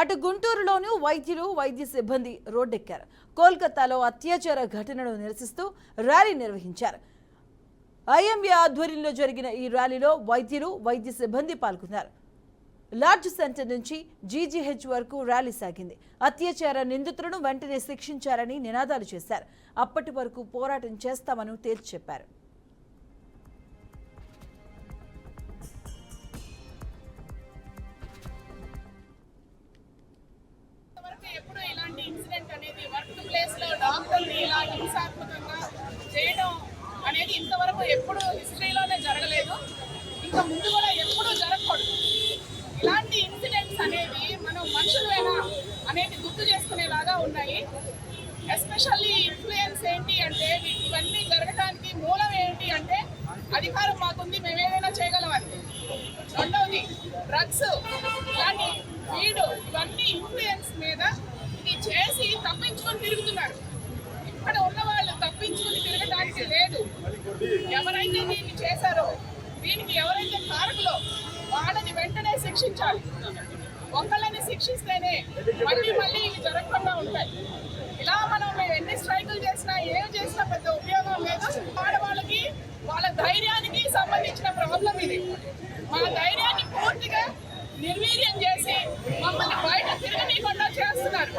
అటు గుంటూరులోనూ వైద్యులు వైద్య సిబ్బంది రోడ్డెక్కారు. కోల్కతాలో అత్యాచార ఘటనను నిరసిస్తూ ర్యాలీ నిర్వహించారు. ఐఎంఏ ఆధ్వర్యంలో జరిగిన ఈ ర్యాలీలో వైద్యులు వైద్య సిబ్బంది పాల్గొన్నారు. లార్జ్ సెంటర్ నుంచి జీజీహెచ్ వరకు ర్యాలీ సాగింది. అత్యాచార నిందితులను వెంటనే శిక్షించారని నినాదాలు చేశారు. అప్పటి వరకు పోరాటం చేస్తామని తేల్చి చెప్పారు. ఎప్పుడు ఇలాంటి ఇన్సిడెంట్ అనేది వర్క్ ప్లేస్ లో డాక్టర్ని ఇలా హింసాత్మకంగా చేయడం అనేది ఇంతవరకు ఎప్పుడు హిస్టరీలోనే జరగలేదు. ఇంకా ముందు కూడా ఎప్పుడూ జరగకూడదు. ఇలాంటి ఇన్సిడెంట్స్ అనేవి మనం మనుషులైనా అనేది గుర్తు చేసుకునేలాగా ఉన్నాయి. ఎస్పెషల్లీ ఇన్ఫ్లుయెన్స్ ఏంటి అంటే ఇవన్నీ జరగడానికి మూలం ఏంటి అంటే అధికారం మాకుంది, మేము ఏదైనా చేయగలమని. రెండవది డ్రగ్స్, ఇలాంటి వీడు ఇవన్నీ ఇన్ఫ్లుయెన్స్ మీద ఇది చేసి తప్పించుకొని తిరుగుతున్నారు. ఇక్కడ ఉన్న వాళ్ళు తప్పించుకొని తిరగడానికి లేదు. ఎవరైతే దీన్ని చేశారో, దీనికి ఎవరైతే కారకులో వాళ్ళని వెంటనే శిక్షించాలి. ఒకళ్ళని శిక్షిస్తేనే మళ్ళీ మళ్ళీ ఇవి జరగకుండా ఉంటాయి. ఇలా మేము ఎన్ని స్ట్రైకులు చేసినా ఏం చేసినా పెద్ద ఉపయోగం లేదు. ఆడవాళ్ళకి వాళ్ళ ధైర్యానికి సంబంధించిన ప్రాబ్లం ఇది. మా ధైర్యాన్ని పూర్తిగా నిర్వీర్యం చేసి మమ్మల్ని బయట తిరగనీయకుండా చేస్తున్నారు.